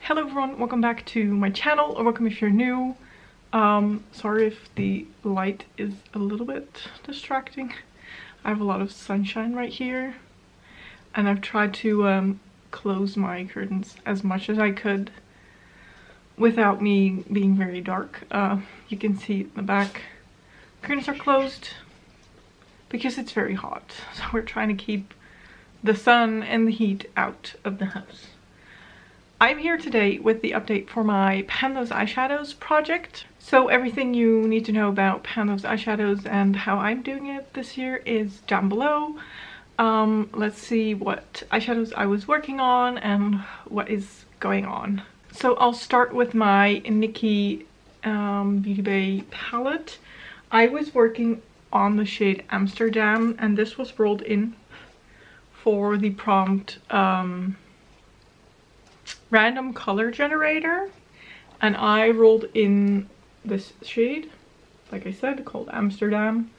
Hello everyone, welcome back to my channel, or welcome if you're new. Sorry if the light is a little bit distracting. I have a lot of sunshine right here, and I've tried to close my curtains as much as I could without me being very dark. You can see in the back, curtains are closed because it's very hot, so we're trying to keep the sun and the heat out of the house. I'm here today with the update for my Pan Those Eyeshadows project. So everything you need to know about Pan Those Eyeshadows and how I'm doing it this year is down below. Let's see what eyeshadows I was working on and what is going on. So I'll start with my Nikkie Beauty Bay palette. I was working on the shade Amsterdam, and this was rolled in for the prompt random color generator, and I rolled in this shade, like I said, called Amsterdam.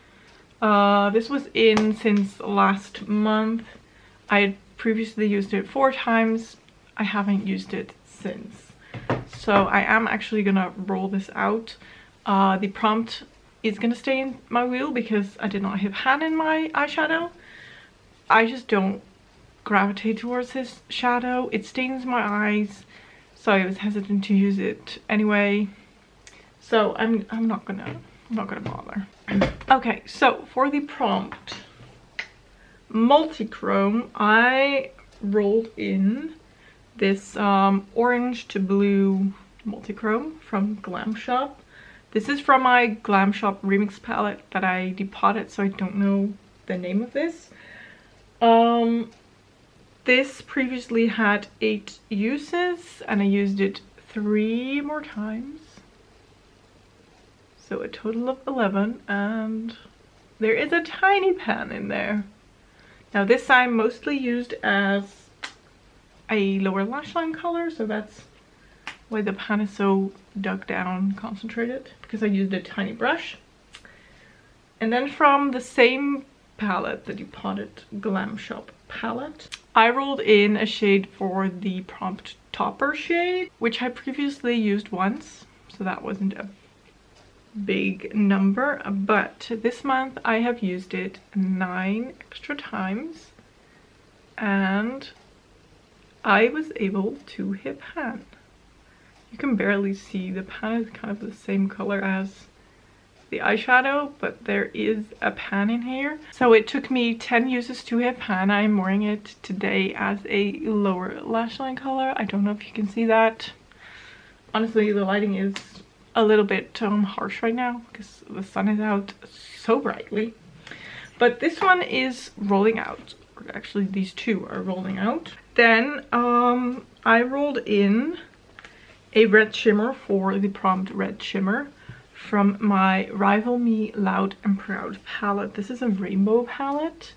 This was in since last month. I had previously used it 4 times. I haven't used it since, so I am actually gonna roll this out. The prompt is gonna stay in my wheel because I did not have hand in my eyeshadow. I just don't gravitate towards this shadow. It stains my eyes, so I was hesitant to use it anyway. So I'm not gonna bother. Okay, so for the prompt multi-chrome, I rolled in this orange to blue multi-chrome from Glam Shop. This is from my Glam Shop remix palette that I depotted, so I don't know the name of this. This previously had 8 uses, and I used it 3 more times, so a total of 11, and there is a tiny pan in there. Now this I mostly used as a lower lash line color, so that's why the pan is so dug down, concentrated, because I used a tiny brush. And then from the same palette, the Depotted Glam Shop palette, I rolled in a shade for the prompt topper shade, which I previously used once, so that wasn't a big number, but this month I have used it 9 extra times, and I was able to hit pan. You can barely see, the pan is kind of the same color as the eyeshadow, but there is a pan in here. So it took me 10 uses to hit pan. I'm wearing it today as a lower lash line color. I don't know if you can see that. Honestly, the lighting is a little bit harsh right now because the sun is out so brightly. But this one is rolling out. Actually, these two are rolling out. Then I rolled in a red shimmer for the prompt red shimmer from my Rival Me Loud and Proud palette. This is a rainbow palette.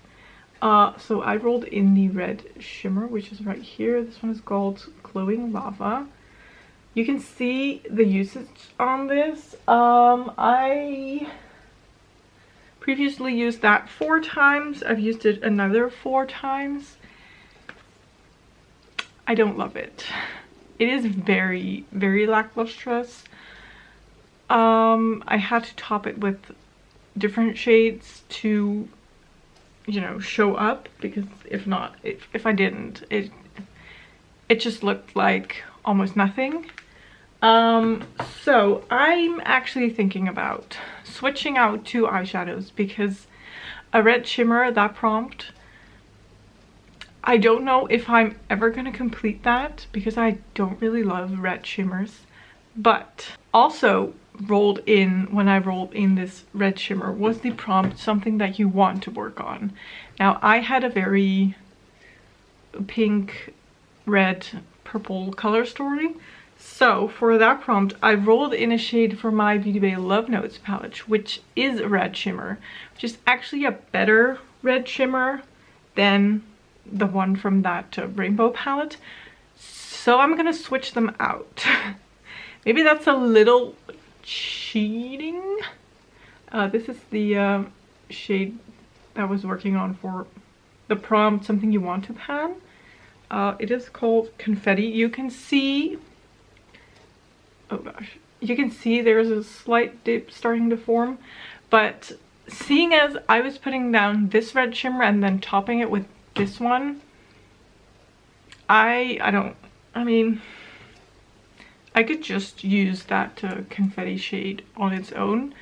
So I rolled in the red shimmer, which is right here. This one is called Glowing Lava. You can see the usage on this. I previously used that 4 times. I've used it another 4 times. I don't love it. It is very, very lacklustrous. I had to top it with different shades to, you know, show up, because if not, if I didn't, it just looked like almost nothing. So I'm actually thinking about switching out to eyeshadows, because a red shimmer, that prompt, I don't know if I'm ever gonna complete that because I don't really love red shimmers. But also rolled in, when I rolled in this red shimmer, was the prompt something that you want to work on. Now I had a very pink, red, purple color story. So for that prompt, I rolled in a shade for my Beauty Bay Love Notes palette, which is a red shimmer, which is actually a better red shimmer than the one from that rainbow palette. So I'm gonna switch them out. Maybe that's a little cheating. This is the shade that I was working on for the prompt Something You Want to Pan. It is called Confetti. You can see oh gosh, you can see there's a slight dip starting to form, but seeing as I was putting down this red shimmer and then topping it with this one, I mean, I could just use that confetti shade on its own,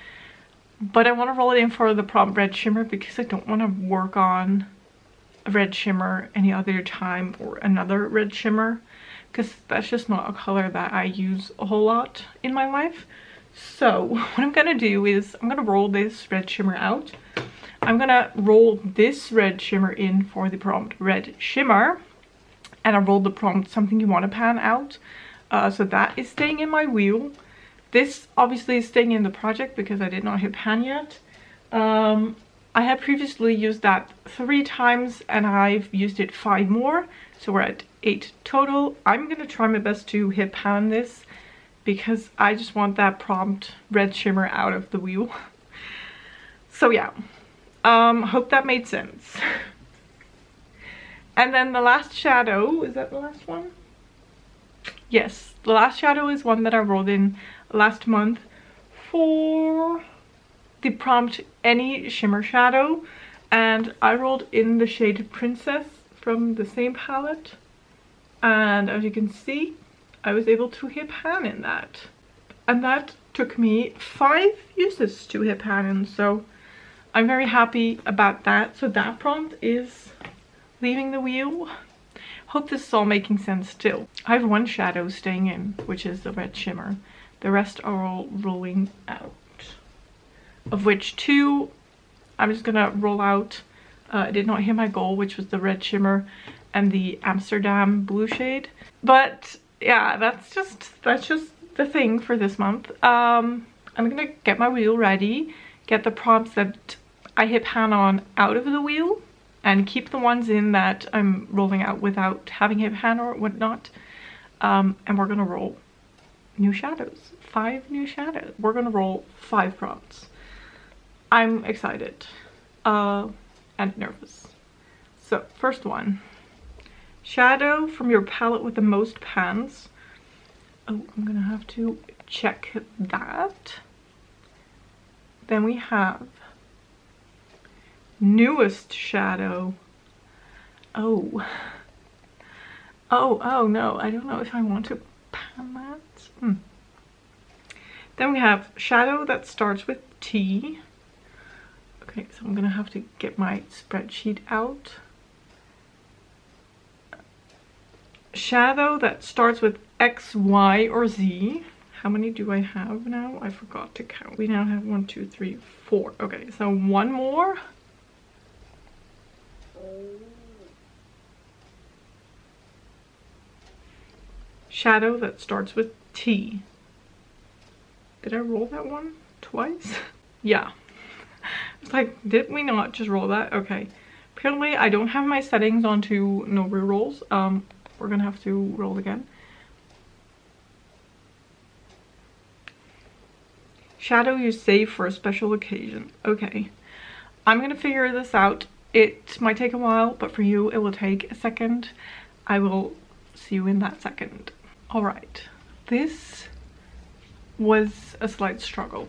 but I want to roll it in for the prompt red shimmer because I don't want to work on a red shimmer any other time or another red shimmer, because that's just not a color that I use a whole lot in my life. So what I'm gonna do is I'm gonna roll this red shimmer out. I'm gonna roll this red shimmer in for the prompt red shimmer, and I rolled the prompt something you want to pan out. So that is staying in my wheel. This obviously is staying in the project because I did not hit pan yet. I had previously used that 3 times and I've used it 5 more, so we're at 8 total. I'm gonna try my best to hit pan this because I just want that prompt red shimmer out of the wheel. So yeah, hope that made sense. And then the last shadow, is that the last one? Yes, the last shadow is one that I rolled in last month for the prompt any shimmer shadow, and I rolled in the shade Princess from the same palette, and as you can see I was able to hit pan in that, and that took me 5 uses to hit pan in, so I'm very happy about that. So that prompt is leaving the wheel. Hope this is all making sense still. I have 1 shadow staying in, which is the red shimmer. The rest are all rolling out, of which 2 I'm just gonna roll out. I did not hit my goal, which was the red shimmer and the Amsterdam blue shade. But yeah, that's just the thing for this month. I'm gonna get my wheel ready, get the prompts that I hit pan on out of the wheel, and keep the ones in that I'm rolling out without having hit pan or whatnot. And we're gonna roll new shadows. 5 new shadows. We're gonna roll 5 prompts. I'm excited and nervous. So first one, shadow from your palette with the most pans. Oh, I'm gonna have to check that. Then we have newest shadow. Oh no, I don't know if I want to pan that. Then we have shadow that starts with T. Okay, so I'm gonna have to get my spreadsheet out. Shadow that starts with X, Y, or Z. How many do I have now? I forgot to count. We now have 1, 2, 3, 4. Okay, so 1 more. Shadow that starts with T. Did I roll that one twice? Yeah. It's like, did we not just roll that? Okay. Apparently I don't have my settings onto no rerolls. We're gonna have to roll again. Shadow you save for a special occasion. Okay. I'm gonna figure this out. It might take a while, but for you it will take a second. I will see you in that second. Alright. This was a slight struggle,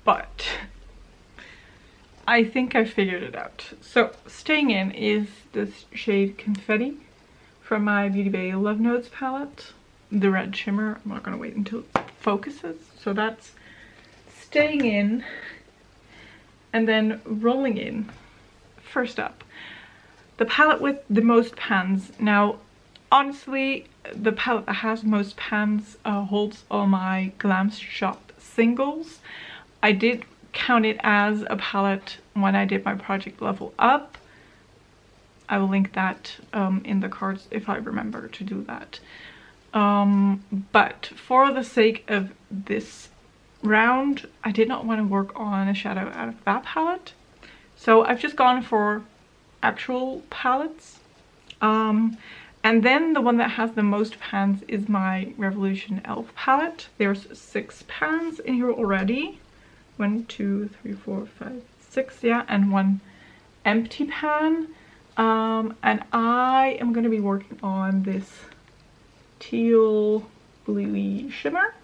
but I think I figured it out. So staying in is this shade Confetti from my Beauty Bay Love Notes palette. The red shimmer. I'm not going to wait until it focuses. So that's staying in and then rolling in. First up, the palette with the most pans. Now honestly, the palette that has most pans holds all my Glam Shop singles. I did count it as a palette when I did my project level up. I will link that in the cards if I remember to do that. But for the sake of this round, I did not want to work on a shadow out of that palette. So I've just gone for actual palettes. And then the one that has the most pans is my Revolution Elf palette. There's 6 pans in here already. 1, 2, 3, 4, 5, 6, yeah, and 1 empty pan. And I am going to be working on this teal bluey shimmer.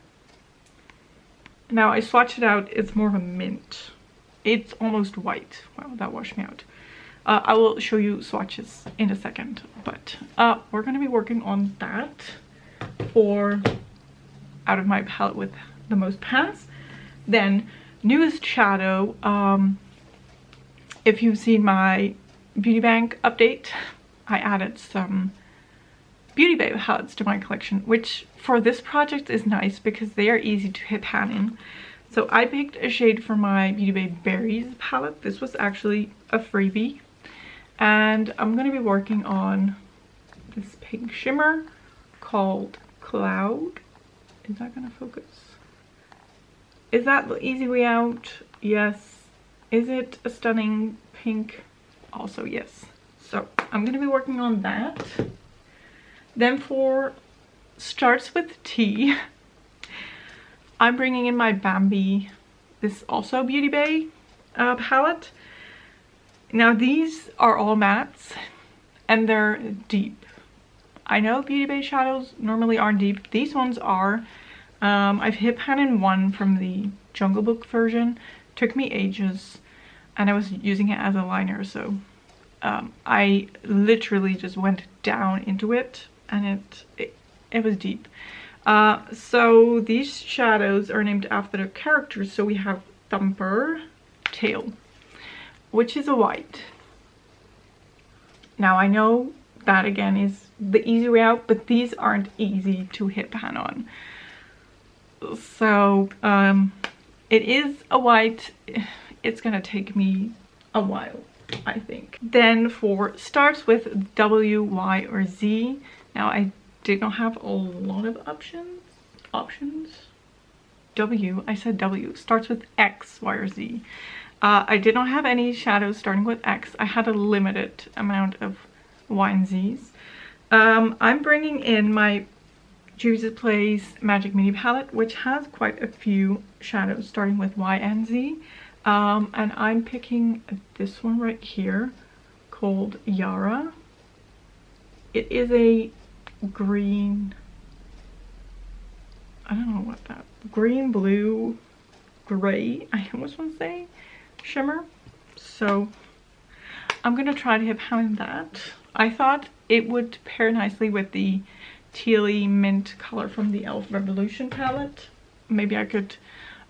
Now I swatched it out, it's more of a mint. It's almost white. Wow, that washed me out. I will show you swatches in a second, but we're gonna be working on that for out of my palette with the most pass. Then newest shadow, if you've seen my beauty bank update, I added some Beauty Bay palettes to my collection, which for this project is nice because they are easy to hit pan in. So I picked a shade for my Beauty Bay Berries palette. This was actually a freebie. And I'm going to be working on this pink shimmer called Cloud. Is that going to focus? Is that the easy way out? Yes. Is it a stunning pink? Also yes. So I'm going to be working on that. Then for Starts with T, I'm bringing in my Bambi, this also Beauty Bay palette. Now these are all mattes and they're deep. I know Beauty Bay shadows normally aren't deep. These ones are. I've hit pan in one from the Jungle Book version. Took me ages and I was using it as a liner, so I literally just went down into it and it was deep. So these shadows are named after the characters. So we have Thumper, Tail, which is a white. Now I know that again is the easy way out, but these aren't easy to hit pan on. So it is a white. It's gonna take me a while, I think. Then for Starts with W, Y, or Z. Now I did not have a lot of options. W, I said W, starts with X, Y, or Z. I did not have any shadows starting with X. I had a limited amount of Y and Z's. I'm bringing in my Juvia's Place Magic Mini Palette, which has quite a few shadows starting with Y and Z. And I'm picking this one right here called Yara. It is a green, I don't know what that, green, blue, gray, I almost want to say, shimmer. So I'm gonna try to hit pan that. I thought it would pair nicely with the tealy mint color from the Elf Revolution palette. Maybe I could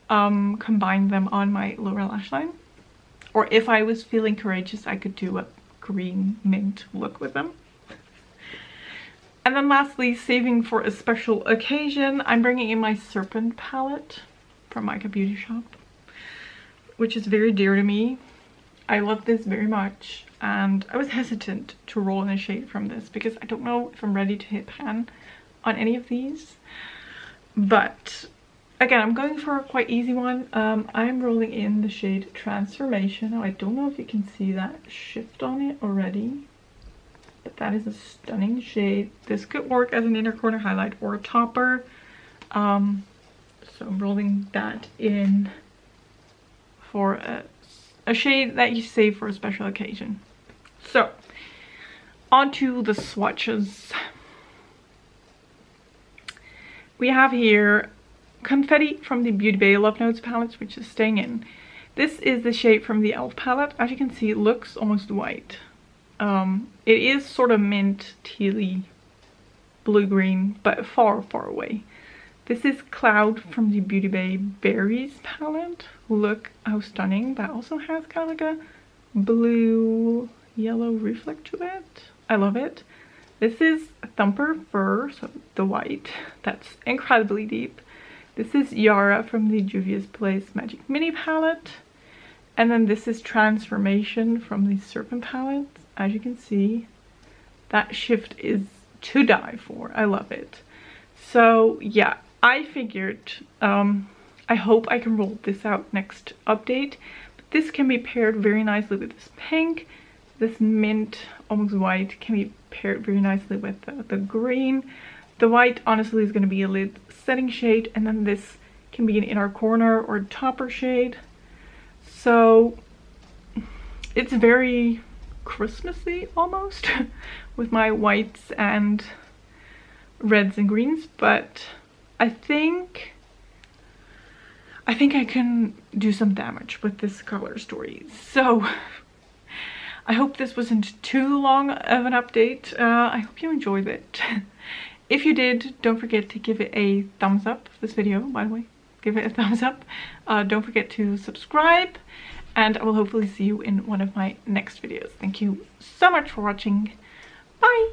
combine them on my lower lash line, or if I was feeling courageous I could do a green mint look with them. And then lastly, saving for a special occasion, I'm bringing in my Serpent palette from Mica Beauty Shop, which is very dear to me. I love this very much, and I was hesitant to roll in a shade from this because I don't know if I'm ready to hit pan on any of these. But again, I'm going for a quite easy one. I'm rolling in the shade Transformation. Now I don't know if you can see that shift on it already, but that is a stunning shade. This could work as an inner corner highlight or a topper. So I'm rolling that in for a shade that you save for a special occasion. So onto the swatches. We have here Confetti from the Beauty Bay Love Notes palette, which is staying in. This is the shade from the Elf palette. As you can see, it looks almost white. It is sort of mint, tealy, blue-green, but far, far away. This is Cloud from the Beauty Bay Berries palette. Look how stunning. That also has kind of like a blue-yellow reflect to it. I love it. This is Thumper Fur, so the white. That's incredibly deep. This is Yara from the Juvia's Place Magic Mini Palette. And then this is Transformation from the Serpent palette. As you can see, that shift is to die for. I love it. So yeah, I figured, I hope I can roll this out next update. But this can be paired very nicely with this pink. This mint, almost white, can be paired very nicely with the green. The white honestly is going to be a lid setting shade, and then this can be an inner corner or topper shade. So it's very Christmassy almost with my whites and reds and greens, but I think I think I can do some damage with this color story. So I hope this wasn't too long of an update. I hope you enjoyed it. If you did, don't forget to give it a thumbs up, this video, by the way. Give it a thumbs up. Don't forget to subscribe, and I will hopefully see you in one of my next videos. Thank you so much for watching. Bye!